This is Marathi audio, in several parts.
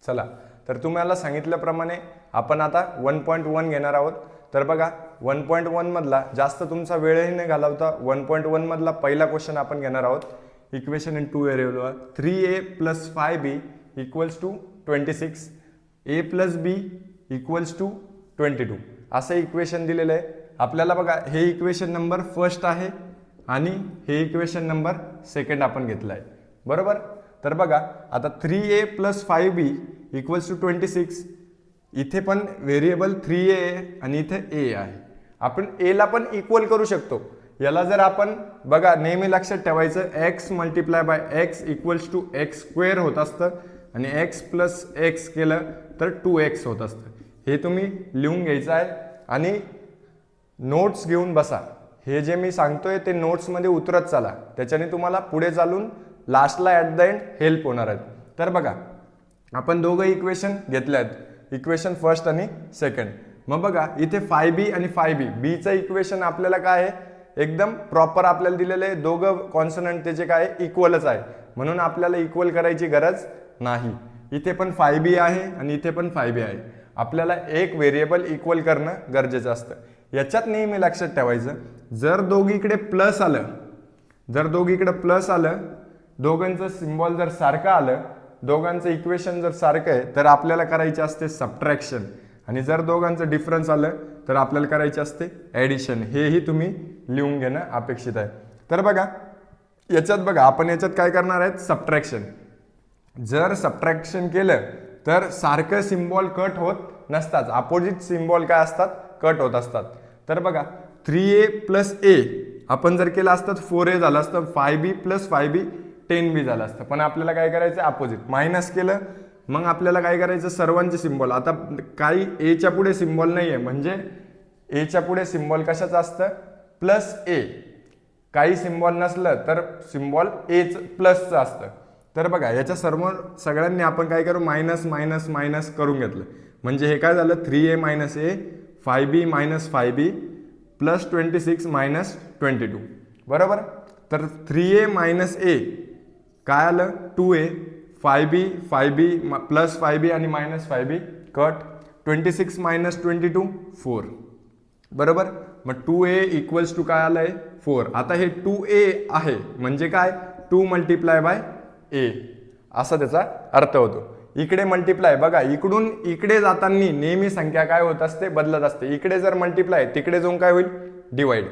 चला, तर तुम्हाला सांगितल्याप्रमाणे आपण आता 1.1 घेणार आहोत. तर बघा 1.1 मधला जास्त तुमचा वेळही न घालवता 1.1 मधला पहिला क्वेश्चन आपण घेणार आहोत. Equation in two variable 3a + 5b = 26, a + b = 22 असं इक्वेशन दिलेलं आहे आपल्याला. बघा हे इक्वेशन नंबर फर्स्ट आहे आणि हे इक्वेशन नंबर सेकंड आपण घेतलं आहे, बरोबर. तर बघा आता 3a + 5b = 26, इथे पण व्हेरिएबल 3a आहे आणि इथे a आहे. आपण a ला पण इक्वल करू शकतो. याला जर आपण बघा नेहमी लक्षात ठेवायचं x × x = x² होत असतं आणि x + x केलं तर 2x होत असतं. हे तुम्ही लिहून घ्यायचं आहे आणि नोट्स घेऊन बसा. हे जे मी सांगतोय ते नोट्समध्ये उतरत चला, त्याच्याने तुम्हाला पुढे चालून लास्टला ॲट द एंड हेल्प होणार आहेत. तर बघा आपण दोघं इक्वेशन घेतले आहेत, इक्वेशन फर्स्ट आणि सेकंड. मग बघा इथे 5b आणि 5b बीचं इक्वेशन आपल्याला काय आहे एकदम प्रॉपर आपल्याला दिलेलं आहे. दोघं कॉन्सनंट त्याचे काय इक्वलच आहे, म्हणून आपल्याला इक्वल करायची गरज नाही. इथे पण 5b आहे आणि इथे पण 5b आहे. आपल्याला एक व्हेरिएबल इक्वल करणं गरजेचं असतं. याच्यात नेहमी लक्षात ठेवायचं जर दोघीकडे प्लस आलं, दोघांचं सिम्बॉल जर सारखं आलं, दोघांचं इक्वेशन जर सारखं आहे तर आपल्याला करायचे असते सबट्रॅक्शन, आणि जर दोघांचं डिफरन्स आलं तर आपल्याला करायचे असते ॲडिशन. हेही तुम्ही लिहून घेणं अपेक्षित आहे. तर बघा याच्यात बघा आपण याच्यात काय करणार आहेत सबट्रॅक्शन. जर सबट्रॅक्शन केलं तर सारखं सिम्बॉल कट होत नसतात, अपोजिट सिम्बॉल काय असतात कट होत असतात. तर बघा 3a + a आपण जर केलं असतं 4a झालं असतं, 5b + 5b 10b झालं असतं. पण आपल्याला काय करायचं अपोजिट मायनस केलं. मग आपल्याला काय करायचं सर्वांचे सिम्बॉल, आता काही एच्या पुढे सिम्बॉल नाही आहे म्हणजे एच्या पुढे सिम्बॉल कशाचं असतं +a. काही सिम्बॉल नसलं तर सिम्बॉल एच प्लसचं असतं. तर बघा याच्या सगळ्यांनी आपण काय करू मायनस मायनस मायनस करून घेतलं, म्हणजे हे काय झालं 3a - a 5b - 5b + 26 - 22, बरोबर. तर 3a - a काय आलं 2a, 5b + 5b आणि -5b कट, 26 - 22 4, बरोबर. मग 2a = काय आलंय 4. आता हे 2a आहे म्हणजे काय 2 × a असा त्याचा अर्थ होतो. इकडे मल्टिप्लाय बघा इकडून इकडे जाताना नेहमी संख्या काय होत असते बदलत असते. इकडे जर मल्टिप्लाय तिकडे जाऊन काय होईल डिवाइड,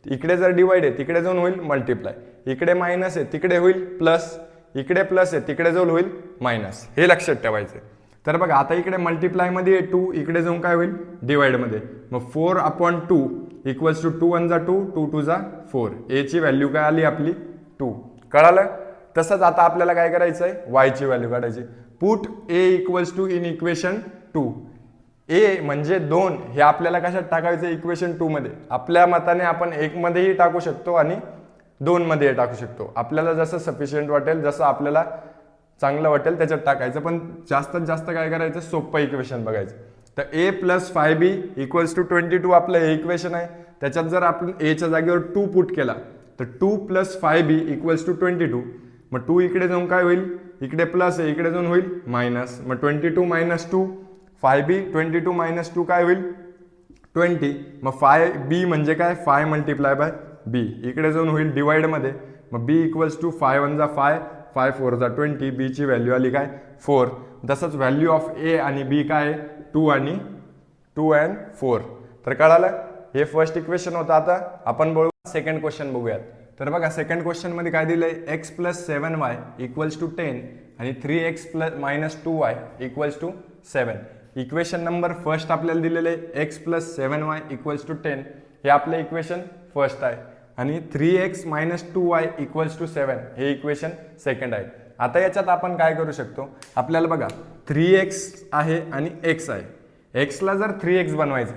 इकडे जर डिवाइड आहे तिकडे जाऊन होईल मल्टिप्लाय, इकडे मायनस आहे तिकडे होईल प्लस, इकडे प्लस आहे तिकडे जाऊन होईल मायनस. हे लक्षात ठेवायचं. तर बघा आता इकडे मल्टिप्लाय मध्ये 2, इकडे जाऊन काय होईल डिवाइड मध्ये. मग 4/2 = 2 × 2 2 2 4. ए ची व्हॅल्यू काय आली आपली 2, कळालं. तसंच आता आपल्याला काय करायचं आहे वाय ची व्हॅल्यू काढायची. Put a = in equation 2. a म्हणजे 2 हे आपल्याला कशात टाकायचं इक्वेशन 2 मध्ये. आपल्या मताने आपण 1 मध्येही टाकू शकतो आणि 2 मध्ये टाकू शकतो. आपल्याला जसं सफिशियंट वाटेल, जसं आपल्याला चांगलं वाटेल त्याच्यात टाकायचं. पण जास्तीत जास्त काय करायचं सोपं इक्वेशन बघायचं. तर a + 5b = 22 आपलं हे इक्वेशन आहे. त्याच्यात जर आपण a च्या जागेवर 2 पुट केला तर 2 + 5b = 22. मग 2 इकडे जाऊन काय होईल इकडे प्लस आहे इकडे जाऊन होईल मायनस. मग 22 - 2 5b, 22 - 2 काय होईल 20. मग 5b म्हणजे काय 5 × b, इकडे जाऊन होईल डिवाइड मध्ये. मग b = 5 × 5 5 4 20. b ची व्हॅल्यू आली काय 4. तसंच व्हॅल्यू ऑफ a आणि b काय 2 आणि 4. तर कळालं हे फर्स्ट इक्वेशन होतं. आता आपण बघू सेकंड क्वेश्चन बघूयात. तर बघा सेकंड क्वेश्चन मध्ये काय दिलंय x + 7y = 10 आणि 3x - 2y = 7. Equation number first आपल्याला दिलेले x + 7y = 10 हे आपलं इक्वेशन फर्स्ट आहे आणि 3x - 2y = 7 हे इक्वेशन सेकंड आहे. आता याच्यात आपण काय करू शकतो, आपल्याला बघा 3x आहे आणि x आहे. x ला जर 3x बनवायचं,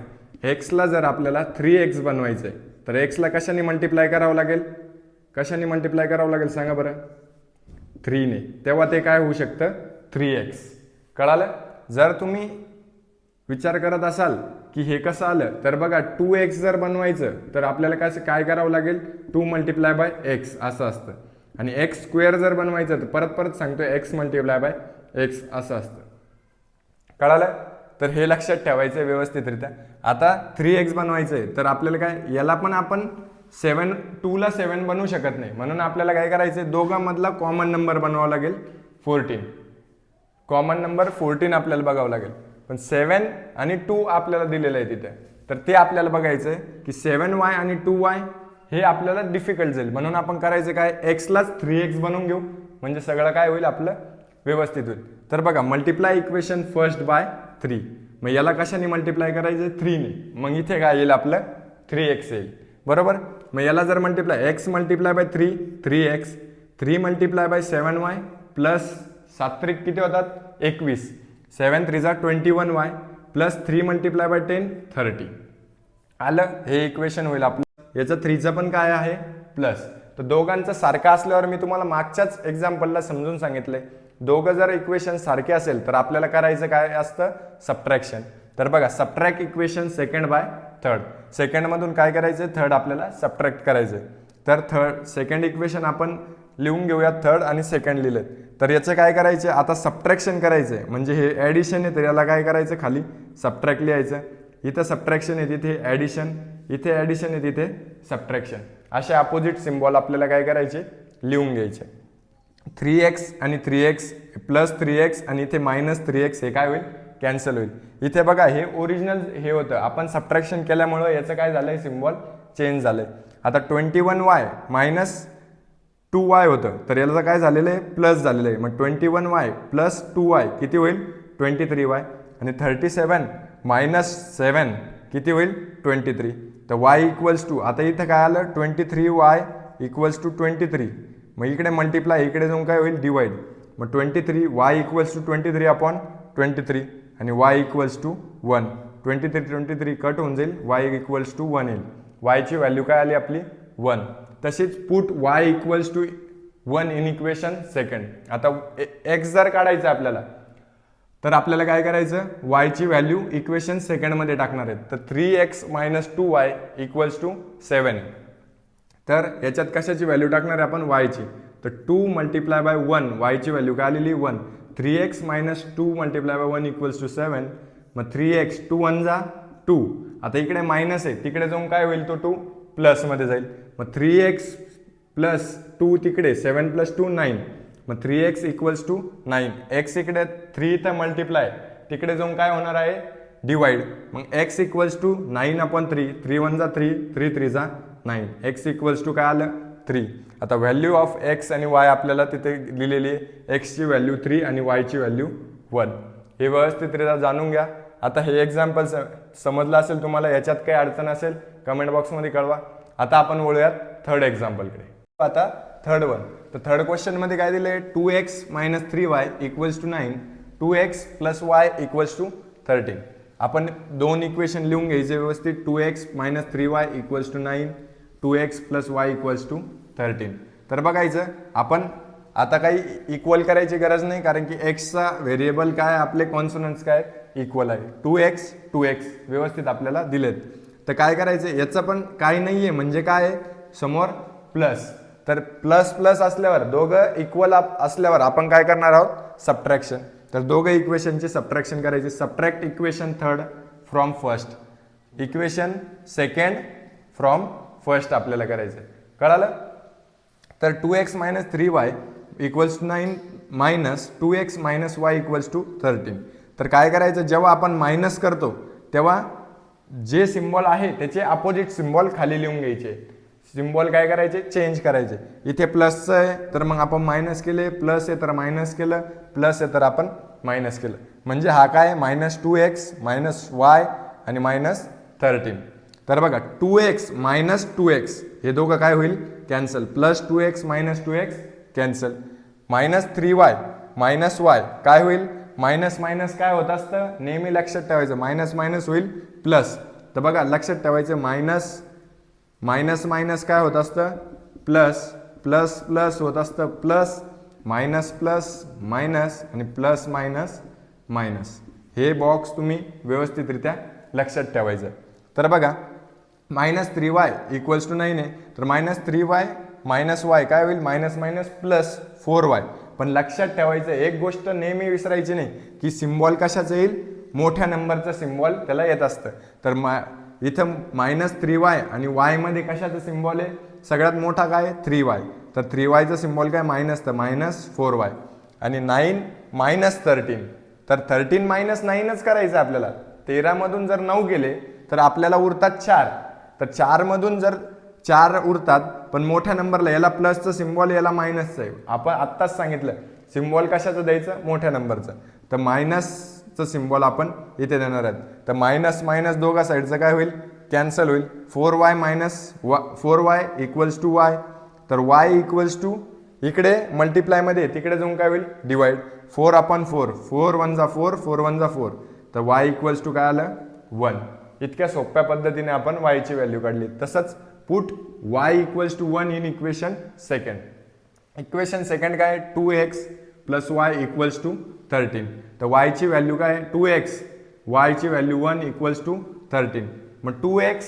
x ला जर आपल्याला 3x बनवायचं आहे तर x ला कशाने मल्टिप्लाय करावं लागेल, कशाने मल्टिप्लाय करावं लागेल सांगा बरं 3 ने. तेव्हा ते काय होऊ शकतं 3x. कळालं. जर तुम्ही विचार करत असाल की हे कसं आलं तर बघा 2x जर बनवायचं तर आपल्याला काय करावं लागेल 2 × x असं असतं. आणि x² जर बनवायचं तर परत सांगतोय x × x असं असतं. कळालं? तर हे लक्षात ठेवायचं आहे व्यवस्थितरित्या. आता 3x बनवायचं आहे तर आपल्याला काय, याला पण आपण 2 ला 7 बनवू शकत नाही, म्हणून आपल्याला काय करायचं आहे, दोघांमधला कॉमन नंबर बनवावा लागेल 14. कॉमन नंबर 14 आपल्याला बघावं लागेल, पण 7 आणि 2 आपल्याला दिलेलं आहे तिथे, तर ते आपल्याला बघायचं आहे की 7y आणि 2y हे आपल्याला डिफिकल्ट जाईल, म्हणून आपण करायचं काय, एक्सलाच 3x बनवून घेऊ, म्हणजे सगळं काय होईल आपलं व्यवस्थित होईल. तर बघा, मल्टिप्लाय इक्वेशन फर्स्ट बाय 3, मग याला कशाने मल्टिप्लाय करायचं, 3 ने, मग इथे काय येईल आपलं 3x येईल, बरोबर. मग याला जर multiply, x multiply by 3 3x, 3 multiply by 7y plus 7 त्रिक किती होतात 21, 7 3 जा 21y प्लस 3 मल्टिप्लाय बाय 10 30. आलं, हे इक्वेशन होईल आपलं. याचं 3चं पण काय आहे प्लस. तर दोघांचं सारखं असल्यावर मी तुम्हाला मागच्याच एक्झाम्पलला समजून सांगितलंय, दोघं जर इक्वेशन सारखे असेल तर आपल्याला करायचं काय असतं, सबट्रॅक्शन. तर बघा, subtract equation second by third, second मधून काय करायचं, थर्ड आपल्याला सबट्रॅक्ट करायचं. तर सेकंड इक्वेशन आपण लिहून घेऊया, थर्ड आणि सेकंड लिहिलेत. तर याचं काय करायचं, आता सबट्रॅक्शन करायचंय, म्हणजे हे ॲडिशन आहे तर याला काय करायचं, खाली सबट्रॅक्ट लिहायचं. इथं सबट्रॅक्शन आहे तिथे ॲडिशन, इथे ॲडिशन आहे तिथे सबट्रॅक्शन, असे अपोजिट सिम्बॉल आपल्याला काय करायचे, लिहून घ्यायचे. 3x आणि 3x प्लस 3x आणि इथे मायनस 3x हे काय होईल, कॅन्सल होईल. इथे बघा, हे ओरिजिनल हे होतं, आपण सबट्रॅक्शन केल्यामुळं याचं काय झालंय, सिम्बॉल चेंज झालंय. आता 21y मायनस 2y होतं, तर याला काय झालेलं आहे, प्लस झालेलं आहे. मग 21y प्लस 2y किती होईल, 23y, आणि 37 मायनस 7 किती होईल, 23. तर y इक्वल्स टू, आता इथं काय आलं, 23y इक्वल्स टू 23, मग इकडे मल्टिप्लाय, इकडे जाऊन काय होईल, डिवाइड. मग 23 y इक्वल्स टू 23 अपॉन 23 आणि y इक्वल्स टू 1, 23 कट होऊन जाईल, y इक्वल्स टू 1 येईल. y ची व्हॅल्यू काय आली आपली 1. तशीच put y equals to 1 in equation second. आता x जर काढायचं आपल्याला, तर आपल्याला काय करायचं, y ची व्हॅल्यू इक्वेशन सेकंड मध्ये टाकणार आहेत. तर 3x minus 2y equals to 7. तर याच्यात कशाची व्हॅल्यू टाकणार आहे आपण, y ची. तर 2 मल्टिप्लाय बाय 1, y ची व्हॅल्यू काय आलेली 1, 3x minus 2 multiply by 1 equals to 7. मग 3x 2 1 जा 2, आता इकडे मायनस आहे, तिकडे जाऊन काय होईल, तो 2 प्लस मध्ये जाईल. मग 3x प्लस 2 तिकडे, 7 प्लस 2 9, मग 3x इक्वल्स टू 9. x इकडे 3 तर मल्टिप्लाय, तिकडे जाऊन काय होणार आहे, डिवाइड. मग x इक्वल्स टू 9 अपॉन 3, 3 1 जा 3, 3 3 जा 9, x इक्वल्स टू काय आलं 3. आता व्हॅल्यू ऑफ x आणि y आपल्याला तिथे लिहिलेली आहे, x ची व्हॅल्यू 3 आणि y ची व्हॅल्यू 1. हे व्यवस्थितरित्या जाणून घ्या. आता हे एक्झाम्पल समजलं असेल तुम्हाला, याच्यात काही अडचण असेल कमेंट बॉक्समध्ये कळवा. आता आपण वळूयात थर्ड एक्झाम्पलकडे. आता थर्ड वन, तर थर्ड क्वेश्चन मध्ये काय दिलंय, 2x minus 3y equals to 9, 2x plus y equals to 13. आपण दोन इक्वेशन लिहून घ्यायचे व्यवस्थित, 2x minus 3y equals to 9, 2x plus y equals to 13. तर बघायचं, आपण आता काही इक्वल करायची गरज नाही, कारण की एक्सचा व्हेरिएबल काय, आपले कॉन्सोनंट्स काय इक्वल आहे. 2x व्यवस्थित आपल्याला दिलेत. तर काय करायचं, याचं पण काही नाहीये, म्हणजे काय आहे, समोर प्लस. तर प्लस प्लस असल्यावर, दोघं इक्वल असल्यावर आपण काय करणार आहोत, सबट्रॅक्शन. तर दोघं इक्वेशनचे सबट्रॅक्शन करायचे. Subtract equation third from first, equation second from first आपल्याला करायचं. कळालं? तर 2x minus 3y equals to 9 minus 2x minus y equals to 13. तर काय करायचं, जेव्हा आपण मायनस करतो तेव्हा जे सिम्बॉल आहे त्याचे अपोजिट सिम्बॉल खाली लिहून घ्यायचे. सिम्बॉल काय करायचे, चेंज करायचे. इथे प्लसचं आहे तर मग आपण मायनस केले, प्लस आहे तर मायनस केलं, प्लस आहे तर आपण मायनस केलं. म्हणजे हा काय, मायनस 2x मायनस y आणि मायनस 13. तर बघा 2x मायनस 2x हे दोघं काय होईल, cancel. Plus 2x minus 2x cancel. Minus 3y minus y काय होईल, मायनस मायनस काय होत असतं, नेहमी लक्षात ठेवायचं, मायनस मायनस होईल प्लस. तर बघा लक्षात ठेवायचं, मायनस मायनस मायनस काय होत असतं, प्लस, प्लस प्लस होत असतं प्लस, मायनस प्लस मायनस आणि प्लस मायनस मायनस. हे बॉक्स तुम्ही व्यवस्थितरित्या लक्षात ठेवायचं. तर बघा मायनस 3y इक्वल्स टू 9 आहे, तर मायनस 3y मायनस y काय होईल, मायनस मायनस प्लस 4y. पण लक्षात ठेवायचं, एक गोष्ट नेहमी विसरायची नाही की सिम्बॉल कशाचं येईल, मोठ्या नंबरचं सिम्बॉल त्याला येत असतं. तर इथं -3y आणि y मध्ये कशाचं सिम्बॉल आहे, सगळ्यात मोठा काय 3y, तर 3yचं सिम्बॉल काय मायनस, तर -4y. आणि 9 -13, तर 13 - 9च करायचं आपल्याला. 13 मधून जर 9 गेले तर आपल्याला उरतात 4, तर 4 मधून जर 4 उरतात, पण मोठ्या नंबरला याला प्लसचं सिम्बॉल याला मायनसचं आहे. आपण आत्ताच सांगितलं सिम्बॉल कशाचं द्यायचं, मोठ्या नंबरचं, तर मायनसचं सिम्बॉल आपण इथे देणार आहेत. तर मायनस मायनस दोघा साईडचं काय होईल, कॅन्सल होईल. 4y इक्वल्स टू y, तर y इक्वल्स टू इकडे मल्टिप्लायमध्ये तिकडे जाऊन काय होईल डिवाइड, 4/4, 4 1 जा 4, 4 1 जा 4, तर y इक्वल्स टू काय आलं 1. इतक्या सोप्या पद्धतीने आपण y ची व्हॅल्यू काढली. तसंच put y equals to 1 in equation second. Equation second काय 2x plus y equals to 13, तर y ची व्हॅल्यू काय 2x, y ची व्हॅल्यू 1 इक्वल्स टू 13. मग 2x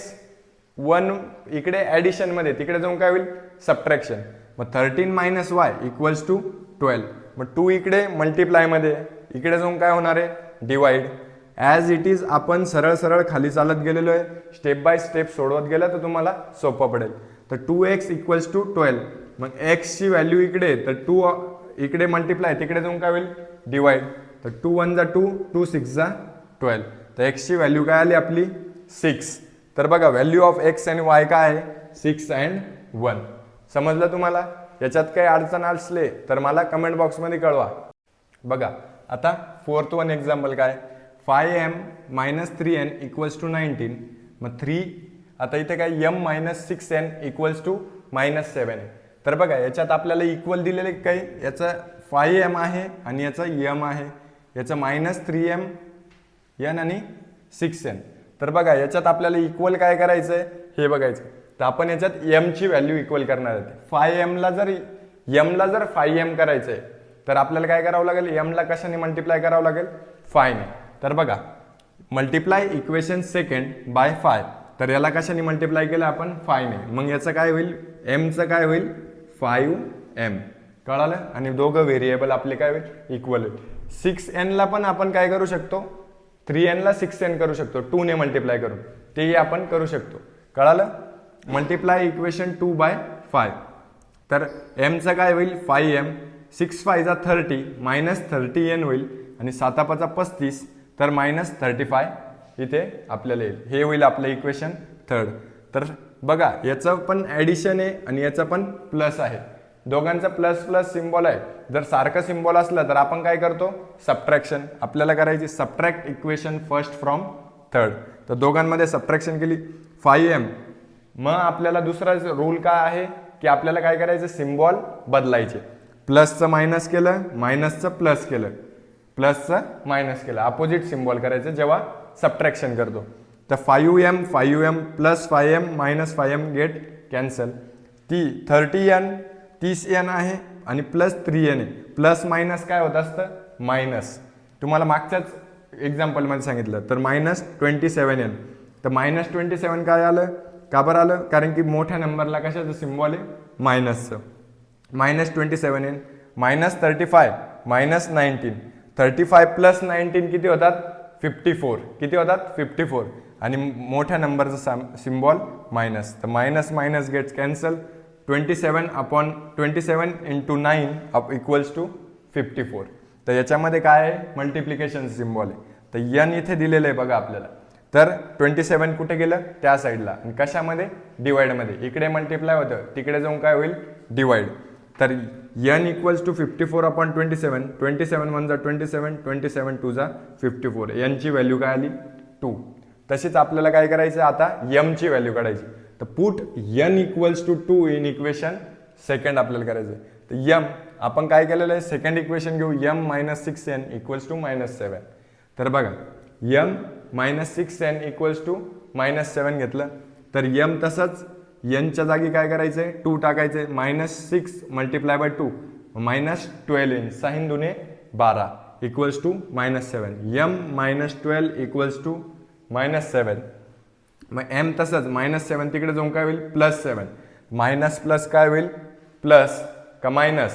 1 इकडे ॲडिशन मध्ये, तिकडे जाऊन काय होईल सबट्रॅक्शन. मग 13 - y इक्वल्स टू 12. मग 2 इकडे मल्टिप्लाय मध्ये, इकडे जाऊन काय होणार आहे डिवाइड. ॲज इट इज आपण सरळ सरळ खाली चालत गेलेलो आहे, स्टेप बाय स्टेप सोडवत गेलं तर तुम्हाला सोपं पडेल. तर 2x इक्वल्स टू 12. मग x ची व्हॅल्यू इकडे, तर 2 इकडे मल्टिप्लाय, तिकडे जाऊन काय होईल डिवाइड. तर 2 1 जा 2, 2 6 जा 12, तर x ची व्हॅल्यू काय आली आपली 6. तर बघा व्हॅल्यू ऑफ x आणि y काय आहे 6 and 1. समजलं तुम्हाला. याच्यात काही अडचण असले तर मला कमेंट बॉक्समध्ये कळवा. बघा आता 4th वन एक्झाम्पल काय, 5m - 3n इक्वल्स टू 19. मग 3 आता इथे काय m - 6n इक्वल्स टू -7 आहे. तर बघा याच्यात आपल्याला इक्वल दिलेले काही, याचं 5m आहे आणि याचं m आहे, याचं -3m n आणि 6n. तर बघा याच्यात आपल्याला इक्वल काय करायचं आहे हे बघायचं. तर आपण याच्यात m ची व्हॅल्यू इक्वल करणार आहे. 5m ला जर 5m करायचं आहे तर आपल्याला काय करावं लागेल, m ला कशाने मल्टिप्लाय करावं लागेल 5 ने. तर बघा मल्टिप्लाय इक्वेशन सेकंड बाय 5, तर याला कशाने मल्टिप्लाय केलं आपण 5 ने. मग याचं काय होईल, m चं काय होईल 5m. कळालं. आणि दोघं व्हेरिएबल आपले काय होईल इक्वल होईल. 6n ला पण आपण काय करू शकतो, 3n ला 6n करू शकतो 2 ने मल्टिप्लाय करून, तेही आपण करू शकतो. कळालं. मल्टिप्लाय इक्वेशन 2 बाय 5, तर m चं काय होईल 5m, 6 5 जा 30 -30n होईल आणि 7 5 जा 35, तर -35 इथे आपल्याला येईल. हे होईल आपलं इक्वेशन थर्ड. तर बघा याचं पण ॲडिशन आहे आणि याचं पण प्लस आहे, दोघांचा प्लस प्लस सिम्बॉल आहे. जर सारखं सिम्बॉल असलं तर आपण काय करतो सबट्रॅक्शन. आपल्याला करायची subtract equation first from third. तर दोघांमध्ये सबट्रॅक्शन केली 5m. मग आपल्याला दुसरा रूल काय आहे की आपल्याला काय करायचं सिम्बॉल बदलायचे. प्लसचं मायनस केलं, मायनसचं प्लस केलं, प्लसचं मायनस केलं, अपोजिट सिम्बॉल करायचं जेव्हा सबट्रॅक्शन करतो. तर 5m plus 5m minus 5m get cancel. ती 30n आहे आणि प्लस 3n आहे. प्लस मायनस काय होत असतं मायनस. तुम्हाला मागच्याच एक्झाम्पलमध्ये सांगितलं. तर -27n. तर -27 काय आलं, का बरं आलं, कारण की मोठ्या नंबरला कशाचं सिम्बॉल आहे मायनसचं. -27n -35 -19, 35 प्लस 19 किती होतात 54. किती होतात 54. आणि मोठ्या नंबरचं सिम्बॉल मायनस. तर minus minus gets cancel. 27/27 × 9 equals to 54. तर याच्यामध्ये काय आहे मल्टिप्लिकेशन सिम्बॉल आहे. तर n इथे दिलेलं आहे बघा आपल्याला. तर 27 कुठे गेलं त्या साईडला आणि कशामध्ये डिवाइडमध्ये. इकडे मल्टिप्लाय होतं, तिकडे जाऊन काय होईल डिवाइड. तर n इक्वल्स टू 54/27. 27 1 जा 27, 27 2 जा 54. n ची व्हॅल्यू काय आली 2. तशीच आपल्याला काय करायचं आता m ची व्हॅल्यू काढायची. तर put n equals to 2 in equation second आपल्याला करायचं. तर m आपण काय केलेलं आहे सेकंड इक्वेशन घेऊ, m - 6n इक्वल्स टू -7. तर बघा m - 6n इक्वल्स टू -7 घेतलं. तर m तसंच n च्या जागी काय करायचंय 2 टाकायचे. -6 मल्टिप्लाय बाय 2 -12n 6 दुने 12 equals to -7. m -12 equals to -7. मग m तसंच -7 तिकडे जाऊन काय होईल +7. मायनस प्लस काय होईल प्लस का मायनस,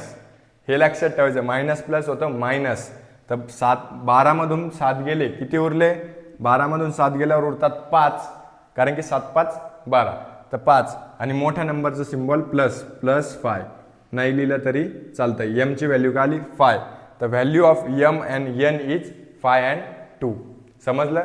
हे लक्षात ठेवायचं. मायनस प्लस होतं मायनस. तर 12मधून 7 गेले, किती उरले? 12मधून 7 गेल्यावर उरतात 5, कारण की 7 5 12, तर 5. आणि मोठ्या नंबरचं सिम्बॉल +5 नाही लिहिलं तरी चालतं. एमची व्हॅल्यू काय आली? 5. तर value of M and N is 5 and 2. समजलं?